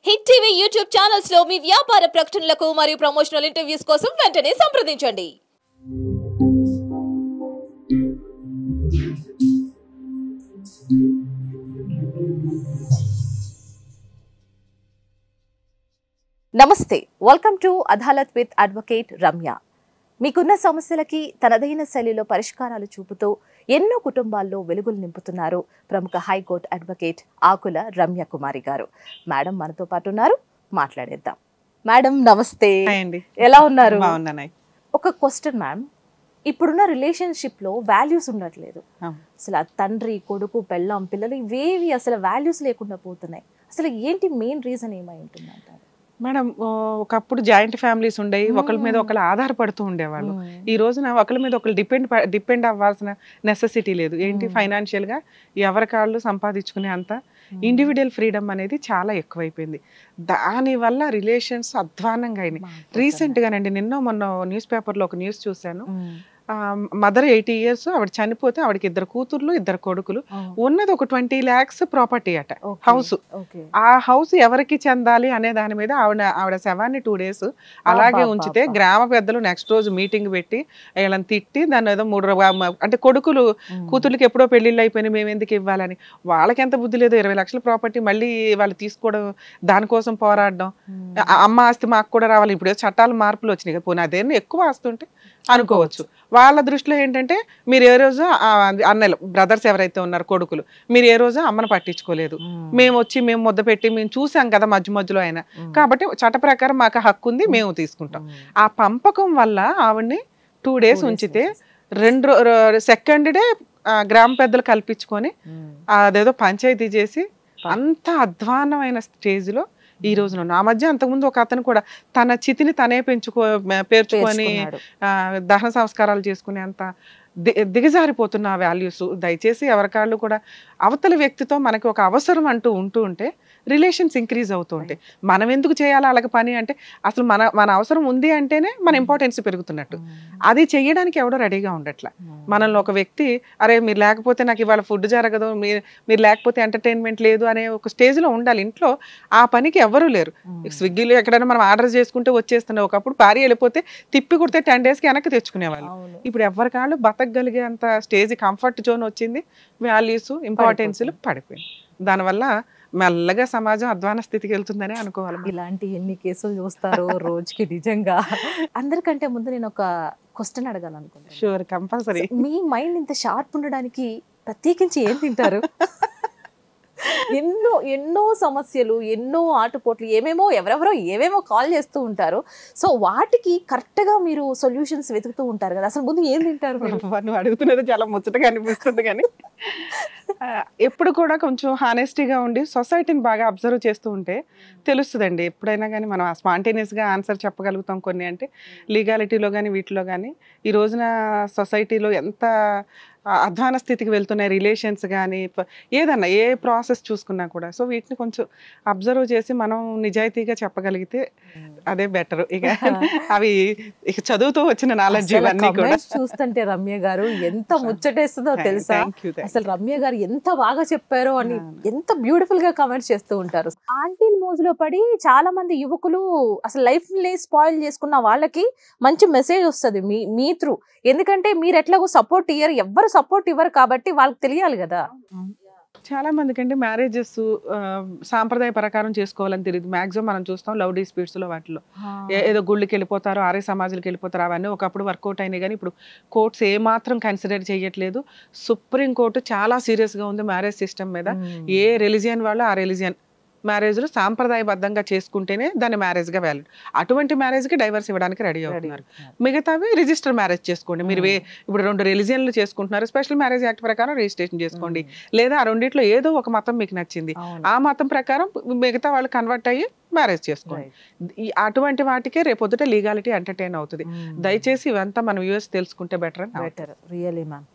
Hit TV YouTube channels లో మీ వ్యాపార ప్రకటనలకు మరియు ప్రమోషనల్ ఇంటర్వ్యూస్ కోసం వెంటనే సంప్రదించండి. నమస్తే, welcome to Adalat with advocate Ramya. మీకున్న సమస్యలకి తనదైన శైలిలో పరిష్కారాలు చూపుతూ ఎన్నో కుటుంబాల్లో వెలుగులు నింపుతున్నారు ప్రముఖ హైకోర్టు అడ్వకేట్ ఆకుల రమ్య కుమారి గారు. మేడం మనతో పాటు ఉన్నారు, మాట్లాడేద్దాం. మేడం నమస్తే, ఎలా ఉన్నారు? ఒక క్వశ్చన్ మ్యామ్, ఇప్పుడున్న రిలేషన్షిప్ లో వాల్యూస్ ఉండట్లేదు. అసలు తండ్రి కొడుకు పెళ్ళాం పిల్లలు ఇవేవి అసలు వాల్యూస్ లేకుండా పోతున్నాయి. అసలు ఏంటి మెయిన్ రీజన్ ఏమై ఉంటుంది అంటారు? మేడం, ఒకప్పుడు జాయింట్ ఫ్యామిలీస్ ఉండేవి, ఒకరి మీద ఒకరు ఆధారపడుతూ ఉండేవాళ్ళు. ఈ రోజున ఒకరి మీద ఒకరు డిపెండ్ అవ్వాల్సిన నెసెసిటీ లేదు. ఏంటి, ఫైనాన్షియల్ గా ఎవరి కాళ్ళు సంపాదించుకునే అంత ఇండివిజువల్ ఫ్రీడమ్ అనేది చాలా ఎక్కువైపోయింది. దానివల్ల రిలేషన్స్ అధ్వానంగా అయినాయి. రీసెంట్ గానండి, నిన్న మొన్న న్యూస్ పేపర్లో ఒక న్యూస్ చూశాను. మదర్ 80 years, ఆవిడ చనిపోతే ఆవిడకి 2 కూతుర్లు 2 కొడుకులు, ఉన్నది ఒక 20 lakhs ప్రాపర్టీ అట, హౌస్. ఆ హౌస్ ఎవరికి చెందాలి అనే దాని మీద ఆవిడ శవాన్ని 2 days అలాగే ఉంచితే గ్రామ పెద్దలు నెక్స్ట్ రోజు మీటింగ్ పెట్టి వీళ్ళని తిట్టి దాన్ని ఏదో 3 అంటే కూతుర్లకి ఎప్పుడో పెళ్లిళ్ళు అయిపోయినాయి, మేము ఎందుకు ఇవ్వాలని. వాళ్ళకి ఎంత బుద్ధి లేదు, 20 లక్షల ప్రాపర్టీ మళ్ళీ వాళ్ళు తీసుకోవడం, దానికోసం పోరాడడం. అమ్మ ఆస్తి మాకు కూడా రావాలి. ఇప్పుడు చట్టాలు మార్పులు వచ్చినాయి కదా, పోనీ అదేనా ఎక్కువ ఆస్తి ఉంటే అనుకోవచ్చు. వాళ్ళ దృష్టిలో ఏంటంటే, మీరు ఏ రోజు అన్నలు బ్రదర్స్ ఎవరైతే ఉన్నారో కొడుకులు, మీరు ఏ రోజు అమ్మను పట్టించుకోలేదు, మేము ముద్ద పెట్టి మేము చూసాం కదా మధ్యలో అయినా, కాబట్టి చట్ట ప్రకారం మాకు హక్కు ఉంది, మేము తీసుకుంటాం. ఆ పంపకం వల్ల ఆవిడ్ని 2 days ఉంచితే సెకండ్ డే గ్రామ పెద్దలు కల్పించుకొని అదేదో పంచాయతీ చేసి అంత అధ్వానమైన స్టేజ్లో ఈ రోజున. నా మధ్య అంతకుముందు ఒక అతను కూడా తన చితిని తనే పేర్చుకొని దహన సంస్కారాలు చేసుకునే అంత దిగజారిపోతున్న వాల్యూస్. దయచేసి ఎవరికాళ్ళు కూడా అవతల వ్యక్తితో మనకి ఒక అవసరం అంటూ ఉంటే రిలేషన్స్ ఇంక్రీజ్ అవుతూ ఉంటాయి. మనం ఎందుకు చేయాలి అలాగ పని అంటే, అసలు మన అవసరం ఉంది అంటేనే మన ఇంపార్టెన్స్ పెరుగుతున్నట్టు. అది చెయ్యడానికి ఎవడో రెడీగా ఉండట్లా. మనల్ని ఒక వ్యక్తి, అరే మీరు లేకపోతే నాకు ఇవాళ ఫుడ్ జరగదు, మీరు లేకపోతే ఎంటర్టైన్మెంట్ లేదు అనే ఒక స్టేజ్లో ఉండాలి. ఇంట్లో ఆ పనికి ఎవరూ లేరు. స్విగ్గీలో ఎక్కడైనా మనం ఆర్డర్ చేసుకుంటే వచ్చేస్తున్నాయి. ఒకప్పుడు భార్య వెళ్ళిపోతే తిప్పి కుడితే 10 daysకి వెనక్కి తెచ్చుకునేవాళ్ళు. ఇప్పుడు ఎవరికాళ్ళు బతకగలిగే అంత స్టేజ్, కంఫర్ట్ జోన్ వచ్చింది. వాల్యూస్ ఇంపార్టెన్స్లు పడిపోయింది. దానివల్ల మెల్లగా సమాజం అధ్వాన స్థితికి వెళ్తుందని అనుకోవాలి. ఇలాంటి ఎన్ని కేసులు చూస్తారో రోజుకి. నిజంగా అందరికంటే ముందు నేను ఒక క్వశ్చన్ అడగాలనుకుంటున్నాను. Sure, compulsory. మీ మైండ్ ఇంత షార్ప్ ఉండడానికి ప్రత్యేకించి ఏం తింటారు? ఎన్నో సమస్యలు, ఎన్నో ఆటుపోట్లు, ఎవరెవరో ఏమేమో కాల్ చేస్తూ ఉంటారు. సో వాటికి కరెక్ట్ గా మీరు సొల్యూషన్స్ వెతుకుతూ ఉంటారు కదా, అసలు ముందు ఏం తింటారు? నువ్వు అడుగుతున్నది చాలా ముచ్చటగా అనిపిస్తుంది, కానీ ఎప్పుడు కూడా కొంచెం హానెస్టీగా ఉండి సొసైటీని బాగా అబ్జర్వ్ చేస్తూ ఉంటే తెలుస్తుందండి. ఎప్పుడైనా కానీ మనం స్పాంటేనియస్గా ఆన్సర్ చెప్పగలుగుతాం. కొన్ని అంటే లీగాలిటీలో కానీ వీటిలో కానీ ఈ రోజున సొసైటీలో ఎంత అధ్వాన స్థితికి వెళ్తున్నాయి రిలేషన్స్ కానీ, ఏదన్నా ఏ ప్రాసెస్ చూసుకున్నా కూడా. సో వీటిని కొంచెం అబ్జర్వ్ చేసి మనం నిజాయితీగా చెప్పగలిగితే అదే బెటర్. అవి చదువుతూ వచ్చిన నాలెడ్జ్ ఇవన్నీ కూడా చూస్తుంటే రమ్య గారు ఎంత ముచ్చటేస్తుందో తెలుసా. అసలు రమ్య గారు ఎంత బాగా చెప్పారో అని ఎంత బ్యూటిఫుల్ గా కామెంట్స్ చేస్తూ ఉంటారు. ఆంటీల మోజులో పడి చాలా మంది యువకులు అసలు లైఫ్ ని స్పాయిల్ చేసుకున్న వాళ్ళకి మంచి మెసేజ్ వస్తుంది మీ త్రూ. ఎందుకంటే మీరు ఎట్లాగో సపోర్ట్ ఇయ్యరు, ఎవ్వరు సపోర్ట్ ఇవ్వరు, కాబట్టి వాళ్ళకి తెలియాలి కదా. చాలా మందికి అంటే మ్యారేజెస్ సాంప్రదాయ ప్రకారం చేసుకోవాలని తెలియదు. మాక్సిమం మనం చూస్తాం లవ్ డిస్ప్యూట్స్ లో, వాటిలో ఏదో గుళ్ళకి వెళ్ళిపోతారు, ఆర్య సమాజాలకు వెళ్ళిపోతారు. అవన్నీ ఒకప్పుడు వర్కౌట్ అయినాయి, కానీ ఇప్పుడు కోర్ట్స్ ఏమాత్రం కన్సిడర్ చేయట్లేదు. సుప్రీం కోర్టు చాలా సీరియస్గా ఉంది మ్యారేజ్ సిస్టమ్ మీద. ఏ రిలీజియన్ వాళ్ళు ఆ రిలీజియన్ మ్యారేజ్లు సాంప్రదాయబద్ధంగా చేసుకుంటేనే దాన్ని మ్యారేజ్గా వ్యాలిడ్. అటువంటి మ్యారేజ్కి డైవర్స్ ఇవ్వడానికి రెడీ అవుతున్నారు. మిగతావి రిజిస్టర్ మ్యారేజ్ చేసుకోండి. మీరు ఇప్పుడు 2 రిలీజియన్లు చేసుకుంటున్నారు, స్పెషల్ మ్యారేజ్ యాక్ట్ ప్రకారం రిజిస్ట్రేషన్ చేసుకోండి. లేదా ఆ రెండిట్లో ఏదో ఒక మతం మీకు నచ్చింది, ఆ మతం ప్రకారం మిగతా వాళ్ళు కన్వర్ట్ అయ్యి మ్యారేజ్ చేసుకోండి. అటువంటి వాటికే రేపొద్దుట లీగాలిటీ ఎంటర్టైన్ అవుతుంది. దయచేసి ఇవంతా మనం వ్యూవర్స్ తెలుసుకుంటే బెటర్. Really ma'am.